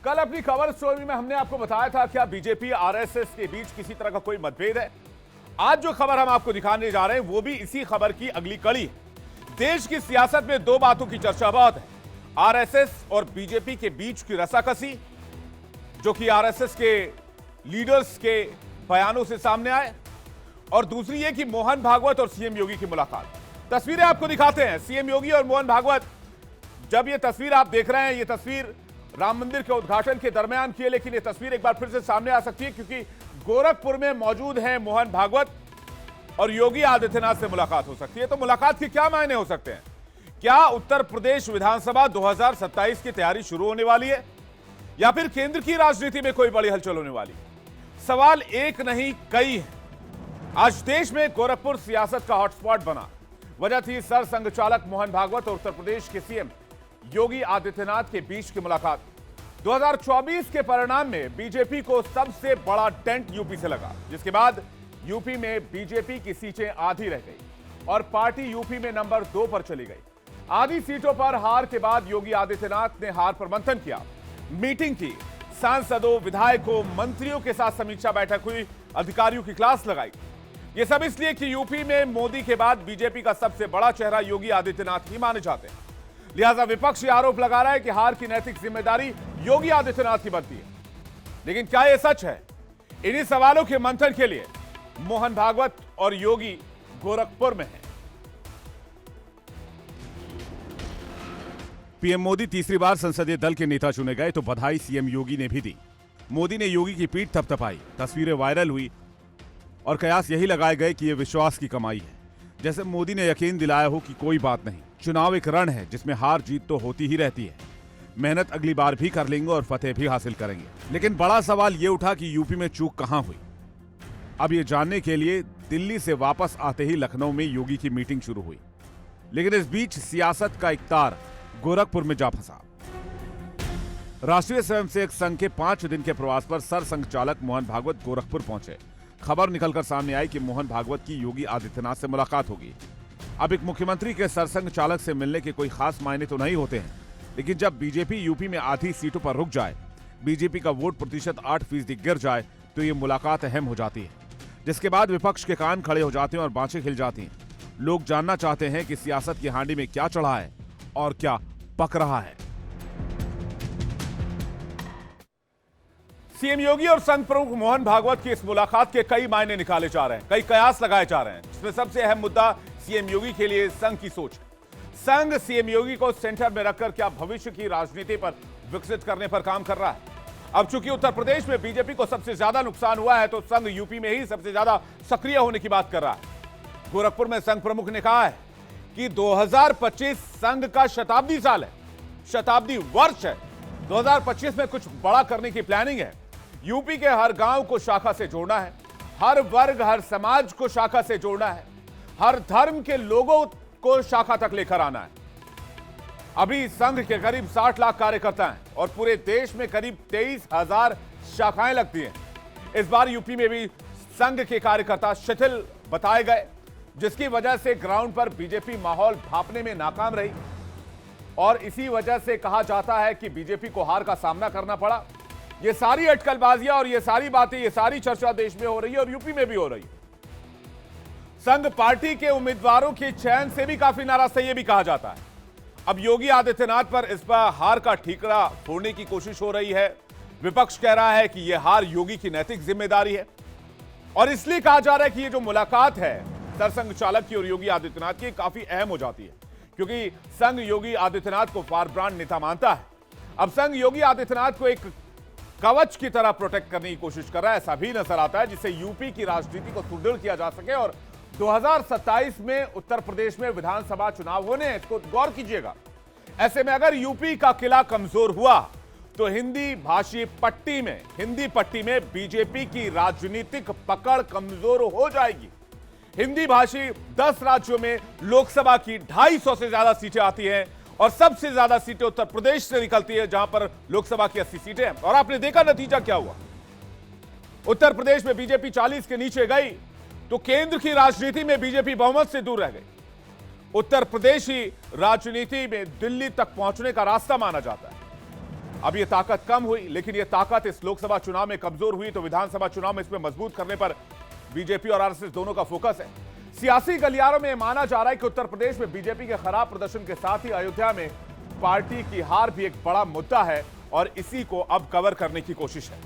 कल अपनी cover story में हमने आपको बताया था क्या बीजेपी आरएसएस के बीच किसी तरह का कोई मतभेद है। आज जो खबर हम आपको दिखाने जा रहे हैं वो भी इसी खबर की अगली कड़ी है। देश की सियासत में दो बातों की चर्चा बहुत है, आरएसएस और बीजेपी के बीच की रसाकसी, जो कि आरएसएस के लीडर्स के बयानों से सामने आए, और दूसरी ये कि मोहन भागवत और सीएम योगी की मुलाकात। तस्वीरें आपको दिखाते हैं, सीएम योगी और मोहन भागवत। जब ये तस्वीर आप देख रहे हैं, ये तस्वीर राम मंदिर के उद्घाटन के दरमियान की है, लेकिन ये तस्वीर एक बार फिर से सामने आ सकती है क्योंकि गोरखपुर में मौजूद हैं मोहन भागवत और योगी आदित्यनाथ से मुलाकात हो सकती है। तो मुलाकात के क्या मायने हो सकते हैं? क्या उत्तर प्रदेश विधानसभा 2027 की तैयारी शुरू होने वाली है या फिर केंद्र की राजनीति में कोई बड़ी हलचल होने वाली? सवाल एक नहीं कई है। आज देश में गोरखपुर सियासत का हॉटस्पॉट बना। वजह थी सर संघ चालक मोहन भागवत और उत्तर प्रदेश के सीएम योगी आदित्यनाथ के बीच की मुलाकात। 2024 के परिणाम में बीजेपी को सबसे बड़ा डेंट यूपी से लगा, जिसके बाद यूपी में बीजेपी की सीटें आधी रह गई और पार्टी यूपी में नंबर 2 पर चली गई। आधी सीटों पर हार के बाद योगी आदित्यनाथ ने हार पर मंथन किया, मीटिंग की, सांसदों, विधायकों, मंत्रियों के साथ समीक्षा बैठक हुई, अधिकारियों की क्लास लगाई। यह सब इसलिए कि यूपी में मोदी के बाद बीजेपी का सबसे बड़ा चेहरा योगी आदित्यनाथ ही माने जाते हैं। लिहाजा विपक्ष ये आरोप लगा रहा है कि हार की नैतिक जिम्मेदारी योगी आदित्यनाथ की बनती है। लेकिन क्या यह सच है? इन्हीं सवालों के मंथन के लिए मोहन भागवत और योगी गोरखपुर में हैं। पीएम मोदी तीसरी बार संसदीय दल के नेता चुने गए तो बधाई सीएम योगी ने भी दी। मोदी ने योगी की पीठ थपथपाई, तस्वीरें वायरल हुई और कयास यही लगाए गए कि यह विश्वास की कमाई है, जैसे मोदी ने यकीन दिलाया हो कि कोई बात नहीं, चुनाव एक रण है जिसमें हार जीत तो होती ही रहती है, मेहनत अगली बार भी कर लेंगे और फतेह भी हासिल करेंगे। लेकिन बड़ा सवाल यह उठा कि यूपी में चूक कहां हुई। अब यह जानने के लिए दिल्ली से वापस आते ही लखनऊ में योगी की मीटिंग शुरू हुई, लेकिन इस बीच सियासत का एक तार गोरखपुर में जा फंसा। राष्ट्रीय स्वयंसेवक संघ के 5 दिन के प्रवास पर सरसंघ चालक मोहन भागवत गोरखपुर पहुंचे। खबर निकलकर सामने आई कि मोहन भागवत की योगी आदित्यनाथ से मुलाकात होगी। अब एक मुख्यमंत्री के सरसंघ चालक से मिलने के कोई खास मायने तो नहीं होते हैं, लेकिन जब बीजेपी यूपी में आधी सीटों पर रुक जाए, बीजेपी का वोट प्रतिशत 8% गिर जाए, तो ये मुलाकात अहम हो जाती है, जिसके बाद विपक्ष के कान खड़े हो जाते हैं और बाँछें खिल जाती हैं। लोग जानना चाहते हैं कि सियासत की हांडी में क्या चढ़ा है और क्या पक रहा है। सीएम योगी और संघ प्रमुख मोहन भागवत की इस मुलाकात के कई मायने निकाले जा रहे हैं, कई कयास लगाए जा रहे हैं, जिसमें सबसे अहम मुद्दा सीएम योगी के लिए संघ की सोच। संघ सीएम योगी को सेंटर में रखकर क्या भविष्य की राजनीति पर विकसित करने पर काम कर रहा है। अब चूंकि उत्तर प्रदेश में बीजेपी को सबसे ज्यादा नुकसान हुआ है, तो संघ यूपी में ही सबसे ज्यादा सक्रिय होने की बात कर रहा है। गोरखपुर में संघ प्रमुख ने कहा है कि 2025 संघ का शताब्दी साल है, शताब्दी वर्ष है। 2025 में कुछ बड़ा करने की प्लानिंग है। यूपी के हर गांव को शाखा से जोड़ना है, हर वर्ग, हर समाज को शाखा से जोड़ना है, हर धर्म के लोगों को शाखा तक लेकर आना है। अभी संघ के करीब 60 लाख कार्यकर्ता हैं और पूरे देश में करीब 23,000 शाखाएं लगती हैं। इस बार यूपी में भी संघ के कार्यकर्ता शिथिल बताए गए, जिसकी वजह से ग्राउंड पर बीजेपी माहौल भांपने में नाकाम रही और इसी वजह से कहा जाता है कि बीजेपी को हार का सामना करना पड़ा। ये सारी अटकलबाजियां और ये सारी बातें, ये सारी चर्चा देश में हो रही है और यूपी में भी हो रही है। संघ पार्टी के उम्मीदवारों के चयन से भी काफी नाराज था, यह भी कहा जाता है। अब योगी आदित्यनाथ पर इस बार हार का ठीकरा फोड़ने की कोशिश हो रही है। विपक्ष कह रहा है कि यह हार योगी की नैतिक जिम्मेदारी है और इसलिए कहा जा रहा है कि यह जो मुलाकात है सरसंघ चालक की और योगी आदित्यनाथ की, काफी अहम हो जाती है, क्योंकि संघ योगी आदित्यनाथ को फार ब्रांड नेता मानता है। अब संघ योगी आदित्यनाथ को एक कवच की तरह प्रोटेक्ट करने की कोशिश कर रहा है, ऐसा भी नजर आता है, जिससे यूपी की राजनीति को सुदृढ़ किया जा सके और 2027 में उत्तर प्रदेश में विधानसभा चुनाव होने हैं, इसको गौर कीजिएगा। ऐसे में अगर यूपी का किला कमजोर हुआ तो हिंदी पट्टी में बीजेपी की राजनीतिक पकड़ कमजोर हो जाएगी। हिंदी भाषी 10 राज्यों में लोकसभा की 250 से ज्यादा सीटें आती हैं और सबसे ज्यादा सीटें उत्तर प्रदेश से निकलती है, जहां पर लोकसभा की 80 सीटें हैं। और आपने देखा नतीजा क्या हुआ। उत्तर प्रदेश में बीजेपी 40 के नीचे गई तो केंद्र की राजनीति में बीजेपी बहुमत से दूर रह गई। उत्तर प्रदेश ही राजनीति में दिल्ली तक पहुंचने का रास्ता माना जाता है। अब ये ताकत कम हुई, लेकिन ये ताकत इस लोकसभा चुनाव में कमजोर हुई तो विधानसभा चुनाव में इसमें मजबूत करने पर बीजेपी और आरएसएस दोनों का फोकस है। सियासी गलियारों में माना जा रहा है कि उत्तर प्रदेश में बीजेपी के खराब प्रदर्शन के साथ ही अयोध्या में पार्टी की हार भी एक बड़ा मुद्दा है और इसी को अब कवर करने की कोशिश है।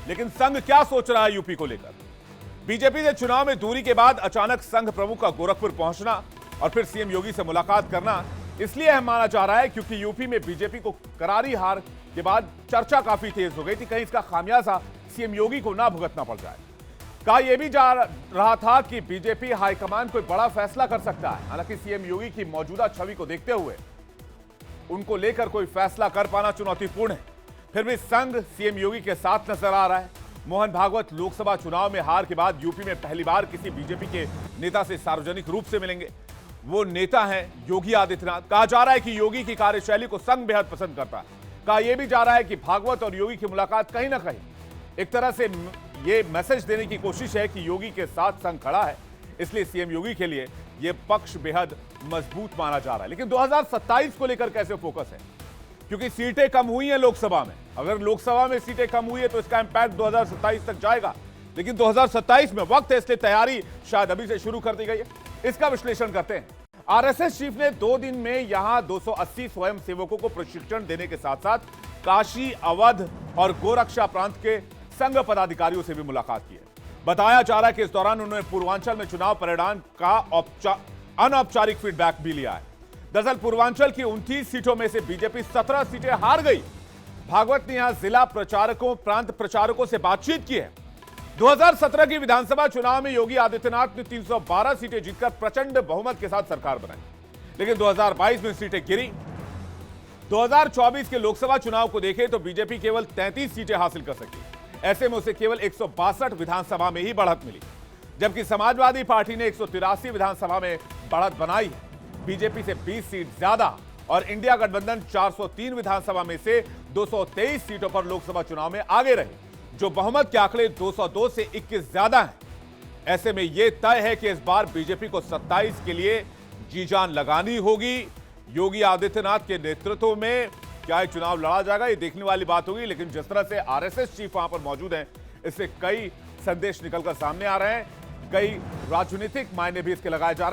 लेकिन संघ क्या सोच रहा है यूपी को लेकर? बीजेपी से चुनाव में दूरी के बाद अचानक संघ प्रमुख का गोरखपुर पहुंचना और फिर सीएम योगी से मुलाकात करना इसलिए अहम माना जा रहा है क्योंकि यूपी में बीजेपी को करारी हार के बाद चर्चा काफी तेज हो गई थी, कहीं इसका खामियाजा सीएम योगी को ना भुगतना पड़ जाए। कहा यह भी जा रहा था कि बीजेपी हाईकमान कोई बड़ा फैसला कर सकता है। हालांकि सीएम योगी की मौजूदा छवि को देखते हुए उनको लेकर कोई फैसला कर पाना चुनौतीपूर्ण है। फिर भी संघ सीएम योगी के साथ नजर आ रहा है। मोहन भागवत लोकसभा चुनाव में हार के बाद यूपी में पहली बार किसी बीजेपी के नेता से सार्वजनिक रूप से मिलेंगे। वो नेता हैं योगी आदित्यनाथ। कहा जा रहा है कि योगी की कार्यशैली को संघ बेहद पसंद करता है। कहा यह भी जा रहा है कि भागवत और योगी की मुलाकात कहीं ना कहीं एक तरह से ये मैसेज देने की कोशिश है कि योगी के साथ संघ खड़ा है, इसलिए सीएम योगी के लिए यह पक्ष बेहद मजबूत माना जा रहा है। लेकिन 2027 को लेकर कैसे फोकस है? क्योंकि सीटें कम हुई हैं लोकसभा में। अगर लोकसभा में सीटें कम हुई है तो इसका इंपैक्ट 2027 तक जाएगा, लेकिन 2027 में वक्त है, इसलिए तैयारी शायद अभी से शुरू कर दी गई है। इसका विश्लेषण करते हैं। आरएसएस चीफ ने 2 दिन में यहां 280 स्वयंसेवकों को प्रशिक्षण देने के साथ साथ काशी, अवध और गोरक्षा प्रांत के संघ पदाधिकारियों से भी मुलाकात की है। बताया जा रहा है कि इस दौरान उन्होंने पूर्वांचल में चुनाव परिणाम का अनौपचारिक फीडबैक भी लिया है। दरअसल पूर्वांचल की 29 सीटों में से बीजेपी 17 सीटें हार गई। भागवत ने यहां जिला प्रचारकों, प्रांत प्रचारकों से बातचीत की है। 2017 की विधानसभा चुनाव में योगी आदित्यनाथ ने 312 सीटें जीतकर प्रचंड बहुमत के साथ सरकार बनाई, लेकिन 2022 में सीटें गिरी। 2024 के लोकसभा चुनाव को देखें तो बीजेपी केवल 33 सीटें हासिल कर सकी। ऐसे में उसे केवल 162 विधानसभा में ही बढ़त मिली, जबकि समाजवादी पार्टी ने 183 विधानसभा में बढ़त बनाई है। बीजेपी से 20 सीट ज्यादा और इंडिया गठबंधन 403 विधानसभा में से 223 सीटों पर लोकसभा चुनाव में आगे रहे, जो बहुमत के आंकड़े 202 से 21 ज्यादा हैं। ऐसे में यह तय है कि इस बार बीजेपी को 27 के लिए जी जान लगानी होगी। योगी आदित्यनाथ के नेतृत्व में क्या ये चुनाव लड़ा जाएगा, ये देखने वाली बात होगी। लेकिन जिस तरह से आरएसएस चीफ वहां पर मौजूद हैं, इससे कई संदेश निकलकर सामने आ रहे हैं, कई राजनीतिक मायने भी इसके लगाए जा रहे हैं।